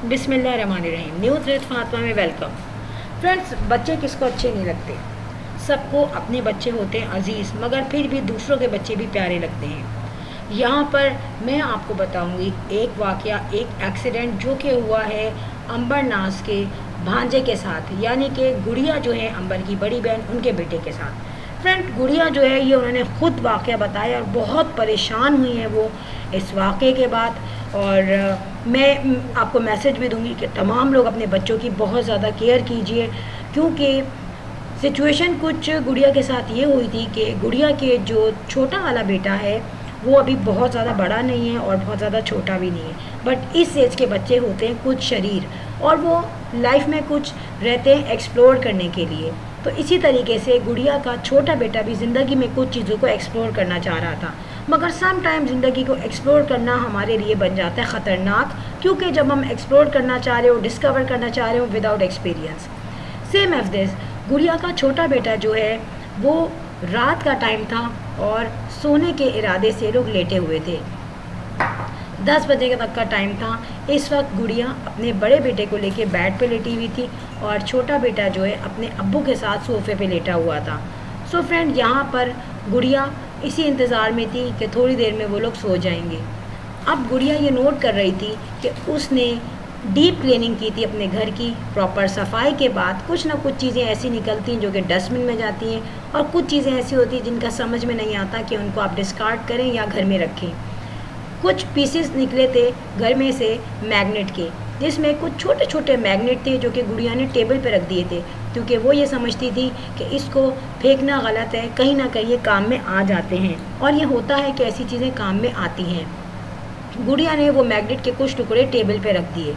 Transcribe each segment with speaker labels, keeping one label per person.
Speaker 1: बिस्मिल्लाहिर्रहमानिर्रहीम। New thread Fatima में welcome. Friends, बच्चे किसको अच्छे नहीं लगते? सबको अपने बच्चे होते हैं अजीज़, मगर फिर भी दूसरों के बच्चे भी प्यारे लगते हैं। यहाँ पर मैं आपको बताऊँगी एक वाक़या, एक एक्सीडेंट जो कि हुआ है अंबर नाज के भांजे के साथ, यानी कि गुड़िया जो है अंबर की बड़ी बहन, उनके बेटे के साथ। फ्रेंड, गुड़िया जो है ये उन्होंने ख़ुद वाक़या बताया और बहुत परेशान हुई हैं वो इस वाक़े के बाद। और मैं आपको मैसेज भी दूंगी कि तमाम लोग अपने बच्चों की बहुत ज़्यादा केयर कीजिए, क्योंकि सिचुएशन कुछ गुड़िया के साथ ये हुई थी कि गुड़िया के जो छोटा वाला बेटा है वो अभी बहुत ज़्यादा बड़ा नहीं है और बहुत ज़्यादा छोटा भी नहीं है, बट इस एज के बच्चे होते हैं कुछ शरीर और वो लाइफ में कुछ रहते हैं एक्सप्लोर करने के लिए। तो इसी तरीके से गुड़िया का छोटा बेटा भी ज़िंदगी में कुछ चीज़ों को एक्सप्लोर करना चाह रहा था, मगर सम टाइम ज़िंदगी को एक्सप्लोर करना हमारे लिए बन जाता है ख़तरनाक, क्योंकि जब हम एक्सप्लोर करना चाह रहे हो, डिस्कवर करना चाह रहे हो without experience. Same as this, गुड़िया का छोटा बेटा जो है वो रात का टाइम था और सोने के इरादे से लोग लेटे हुए थे। 10 बजे तक का टाइम था। इस वक्त गुड़िया अपने बड़े बेटे को लेके बेड पे लेटी हुई थी और छोटा बेटा जो है अपने अब्बू के साथ सोफे पे लेटा हुआ था। सो फ्रेंड, यहाँ पर गुड़िया इसी इंतज़ार में थी कि थोड़ी देर में वो लोग सो जाएंगे। अब गुड़िया ये नोट कर रही थी कि उसने डीप क्लीनिंग की थी अपने घर की। प्रॉपर सफाई के बाद कुछ ना कुछ चीज़ें ऐसी निकलती हैं जो कि डस्टबिन में जाती हैं, और कुछ चीज़ें ऐसी होती हैं जिनका समझ में नहीं आता कि उनको आप डिस्कार्ड करें या घर में रखें। कुछ पीसेस निकले थे घर में से मैग्नेट के, जिसमें कुछ छोटे छोटे मैग्नेट थे जो कि गुड़िया ने टेबल पे रख दिए थे, क्योंकि वो ये समझती थी कि इसको फेंकना गलत है, कहीं ना कहीं ये काम में आ जाते हैं। और ये होता है कि ऐसी चीज़ें काम में आती हैं। गुड़िया ने वो मैग्नेट के कुछ टुकड़े टेबल पे रख दिए।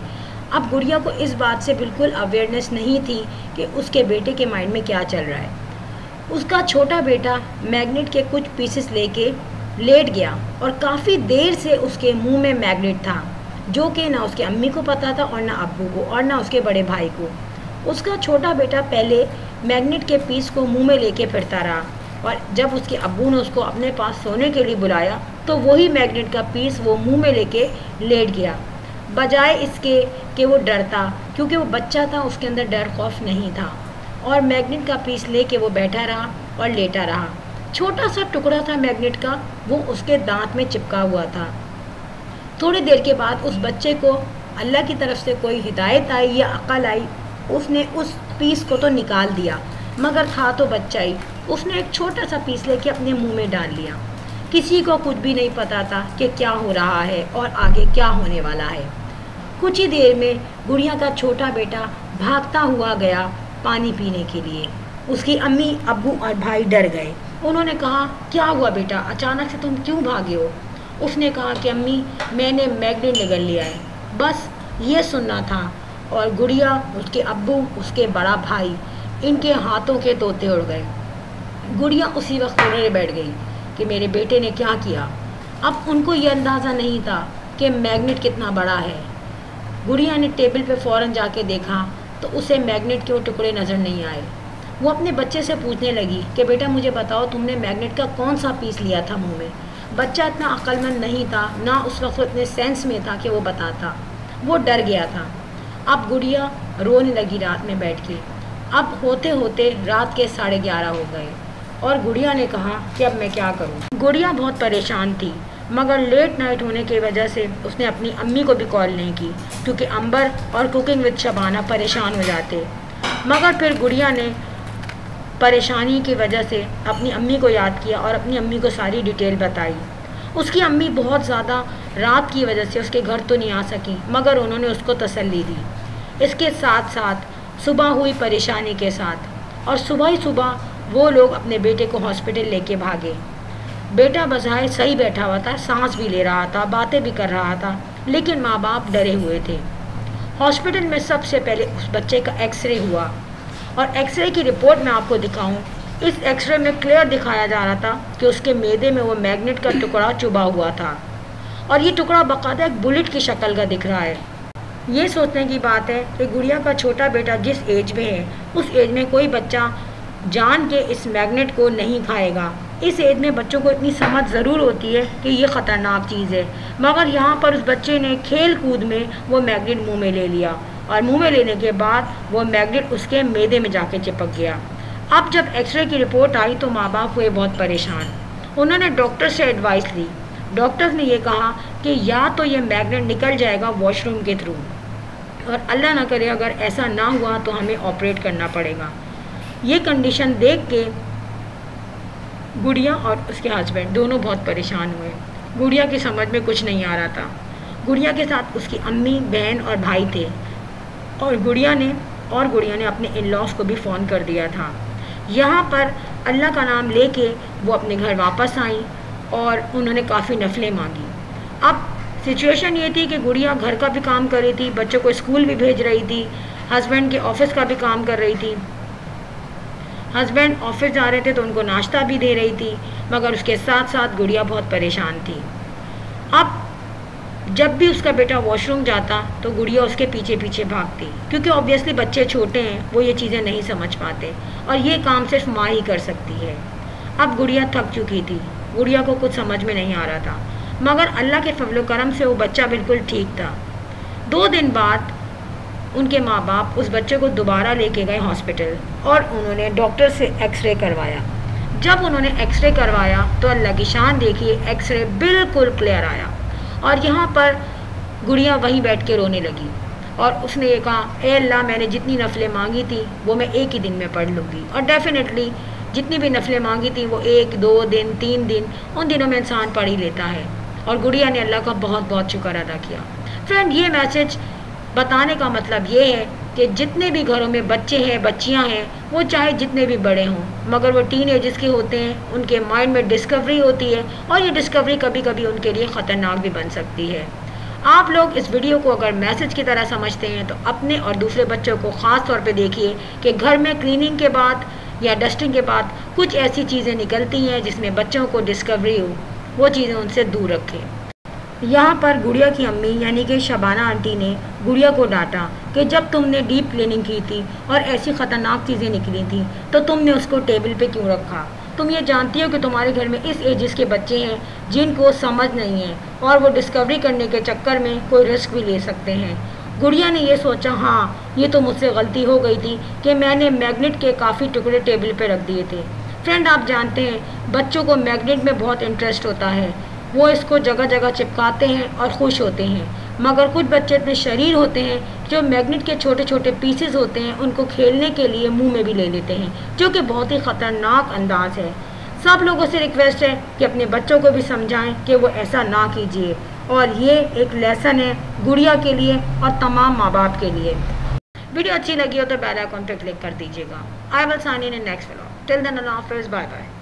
Speaker 1: अब गुड़िया को इस बात से बिल्कुल अवेयरनेस नहीं थी कि उसके बेटे के माइंड में क्या चल रहा है। उसका छोटा बेटा मैग्नेट के कुछ पीसेस लेके लेट गया और काफ़ी देर से उसके मुंह में मैग्नेट था, जो कि ना उसके अम्मी को पता था और ना अब्बू को और ना उसके बड़े भाई को। उसका छोटा बेटा पहले मैग्नेट के पीस को मुंह में लेके फिरता रहा, और जब उसके अब्बू ने उसको अपने पास सोने के लिए बुलाया तो वही मैग्नेट का पीस वो मुंह में लेके लेट गया, बजाय इसके कि वो डरता, क्योंकि वो बच्चा था, उसके अंदर डर खौफ नहीं था। और मैग्नेट का पीस लेके वो बैठा रहा और लेटा रहा। छोटा सा टुकड़ा था मैग्नेट का, वो उसके दांत में चिपका हुआ था। थोड़ी देर के बाद उस बच्चे को अल्लाह की तरफ से कोई हिदायत आई या अक्ल आई, उसने उस पीस को तो निकाल दिया, मगर था तो बच्चा ही। उसने एक छोटा सा पीस लेके अपने मुंह में डाल लिया। किसी को कुछ भी नहीं पता था कि क्या हो रहा है और आगे क्या होने वाला है। कुछ ही देर में गुड़िया का छोटा बेटा भागता हुआ गया पानी पीने के लिए। उसकी अम्मी, अब्बू और भाई डर गए। उन्होंने कहा, क्या हुआ बेटा, अचानक से तुम क्यों भागे हो? उसने कहा कि अम्मी, मैंने मैग्नेट निगल लिया है, बस ये सुनना था। और गुड़िया, उसके अब्बू, उसके बड़ा भाई, इनके हाथों के तोते उड़ गए। गुड़िया उसी वक्त रोने बैठ गई कि मेरे बेटे ने क्या किया। अब उनको ये अंदाज़ा नहीं था कि मैग्नेट कितना बड़ा है। गुड़िया ने टेबल पे फ़ौरन जाके देखा तो उसे मैग्नेट के वो टुकड़े नज़र नहीं आए। वो अपने बच्चे से पूछने लगी कि बेटा मुझे बताओ, तुमने मैग्नेट का कौन सा पीस लिया था मुंह में? बच्चा इतना अक्लमंद नहीं था, ना उस वक्त इतने सेंस में था कि वो बताता। वो डर गया था। अब गुड़िया रोने लगी रात में बैठ के। अब होते होते रात के 11:30 हो गए और गुड़िया ने कहा कि अब मैं क्या करूं। गुड़िया बहुत परेशान थी, मगर लेट नाइट होने की वजह से उसने अपनी अम्मी को भी कॉल नहीं की, क्योंकि अंबर और कुकिंग विद शबाना परेशान हो जाते। मगर फिर गुड़िया ने परेशानी की वजह से अपनी अम्मी को याद किया और अपनी अम्मी को सारी डिटेल बताई। उसकी अम्मी बहुत ज़्यादा रात की वजह से उसके घर तो नहीं आ सकी, मगर उन्होंने उसको तसल्ली दी। इसके साथ साथ सुबह हुई परेशानी के साथ, और सुबह ही सुबह वो लोग अपने बेटे को हॉस्पिटल लेके भागे। बेटा बज़ाहिर सही बैठा हुआ था, सांस भी ले रहा था, बातें भी कर रहा था, लेकिन माँ बाप डरे हुए थे। हॉस्पिटल में सबसे पहले उस बच्चे का एक्सरे हुआ, और एक्सरे की रिपोर्ट मैं आपको दिखाऊं। इस एक्सरे में क्लियर दिखाया जा रहा था कि उसके मैदे में वो मैग्नेट का टुकड़ा चुभा हुआ था, और ये टुकड़ा बाकायदा एक बुलेट की शक्ल का दिख रहा है। ये सोचने की बात है कि गुड़िया का छोटा बेटा जिस एज में है, उस एज में कोई बच्चा जान के इस मैग्नेट को नहीं खाएगा। اس ایج میں بچوں کو اتنی سمجھ ضرور ہوتی ہے کہ یہ خطرناک چیز ہے، مگر یہاں پر اس بچے نے کھیل کود میں وہ میگنیٹ منہ میں لے لیا، اور منہ میں لینے کے بعد وہ میگنیٹ اس کے معدے میں جا کے چپک گیا۔ اب جب ایکس رے کی رپورٹ آئی تو ماں باپ ہوئے بہت پریشان۔ انہوں نے ڈاکٹر سے ایڈوائس لی۔ ڈاکٹرز نے یہ کہا کہ یا تو یہ میگنیٹ نکل جائے گا واش روم کے تھرو، اور اللہ نہ کرے اگر ایسا نہ ہوا تو ہمیں آپریٹ کرنا پڑے گا۔ یہ کنڈیشن دیکھ کے گڑیا اور اس کے ہسبینڈ دونوں بہت پریشان ہوئے۔ گڑیا کی سمجھ میں کچھ نہیں آ رہا تھا۔ گڑیا کے ساتھ اس کی امی، بہن اور بھائی تھے، اور گڑیا نے اپنے ان لاز کو بھی فون کر دیا تھا۔ یہاں پر اللہ کا نام لے کے وہ اپنے گھر واپس آئیں اور انہوں نے کافی نفلیں مانگی۔ اب سچویشن یہ تھی کہ گڑیا گھر کا بھی کام کر رہی تھی، بچوں کو اسکول بھی بھیج رہی تھی، ہسبینڈ کے آفس کا بھی کام کر رہی تھی۔ ہسبینڈ آفس جا رہے تھے تو ان کو ناشتہ بھی دے رہی تھی، مگر اس کے ساتھ ساتھ گڑیا بہت پریشان تھی۔ اب جب بھی اس کا بیٹا واش روم جاتا تو گڑیا اس کے پیچھے پیچھے بھاگتی، کیونکہ اوبیسلی بچے چھوٹے ہیں، وہ یہ چیزیں نہیں سمجھ پاتے، اور یہ کام صرف ماں ہی کر سکتی ہے۔ اب گڑیا تھک چکی تھی، گڑیا کو کچھ سمجھ میں نہیں آ رہا تھا، مگر اللہ کے فضل و کرم سے وہ بچہ بالکل ٹھیک تھا۔ 2 دن بعد ان کے ماں باپ اس بچے کو دوبارہ لے کے گئے ہاسپٹل، اور انہوں نے ڈاکٹر سے ایکس رے کروایا۔ جب انہوں نے ایکس رے کروایا تو اللہ کی شان دیکھیے، ایکس رے بالکل کلیئر آیا، اور یہاں پر گڑیا وہیں بیٹھ کے رونے لگی، اور اس نے یہ کہا، اے اللہ، میں نے جتنی نفلیں مانگی تھی وہ میں ایک ہی دن میں پڑھ لوں گی۔ اور ڈیفینیٹلی جتنی بھی نفلیں مانگی تھیں وہ 1، 2 دن، 3 دن، ان دنوں میں انسان پڑھ ہی لیتا ہے، اور گڑیا نے اللہ کا بہت بہت شکر ادا کیا۔ فرینڈ، یہ میسج بتانے کا مطلب یہ ہے کہ جتنے بھی گھروں میں بچے ہیں، بچیاں ہیں، وہ چاہے جتنے بھی بڑے ہوں، مگر وہ ٹین ایجز کے ہوتے ہیں، ان کے مائنڈ میں ڈسکوری ہوتی ہے، اور یہ ڈسکوری کبھی کبھی ان کے لیے خطرناک بھی بن سکتی ہے۔ آپ لوگ اس ویڈیو کو اگر میسج کی طرح سمجھتے ہیں تو اپنے اور دوسرے بچوں کو خاص طور پہ دیکھیے کہ گھر میں کلیننگ کے بعد یا ڈسٹنگ کے بعد کچھ ایسی چیزیں نکلتی ہیں جس میں بچوں کو ڈسکوری ہو، وہ چیزیں ان سے دور رکھیں۔ یہاں پر گڑیا کی امی یعنی کہ شبانہ آنٹی نے گڑیا کو ڈانٹا کہ جب تم نے ڈیپ کلیننگ کی تھی اور ایسی خطرناک چیزیں نکلی تھیں تو تم نے اس کو ٹیبل پہ کیوں رکھا؟ تم یہ جانتی ہو کہ تمہارے گھر میں اس ایجز کے بچے ہیں جن کو سمجھ نہیں ہے، اور وہ ڈسکوری کرنے کے چکر میں کوئی رسک بھی لے سکتے ہیں۔ گڑیا نے یہ سوچا، ہاں یہ تو مجھ سے غلطی ہو گئی تھی کہ میں نے میگنیٹ کے کافی ٹکڑے ٹیبل پہ رکھ دیے تھے۔ فرینڈ، آپ جانتے ہیں بچوں کو میگنیٹ میں بہت انٹرسٹ ہوتا ہے، وہ اس کو جگہ جگہ چپکاتے ہیں اور خوش ہوتے ہیں، مگر کچھ بچے اتنے شریر ہوتے ہیں جو میگنیٹ کے چھوٹے چھوٹے پیسز ہوتے ہیں ان کو کھیلنے کے لیے منہ میں بھی لے لیتے ہیں، جو کہ بہت ہی خطرناک انداز ہے۔ سب لوگوں سے ریکویسٹ ہے کہ اپنے بچوں کو بھی سمجھائیں کہ وہ ایسا نہ کیجیے، اور یہ ایک لیسن ہے گڑیا کے لیے اور تمام ماں باپ کے لیے۔ ویڈیو اچھی لگی ہو تو بیل آئیکن پہ کلک کر دیجیے گا۔ I will sign in next vlog. Till then, Allah Hafiz. Bye bye.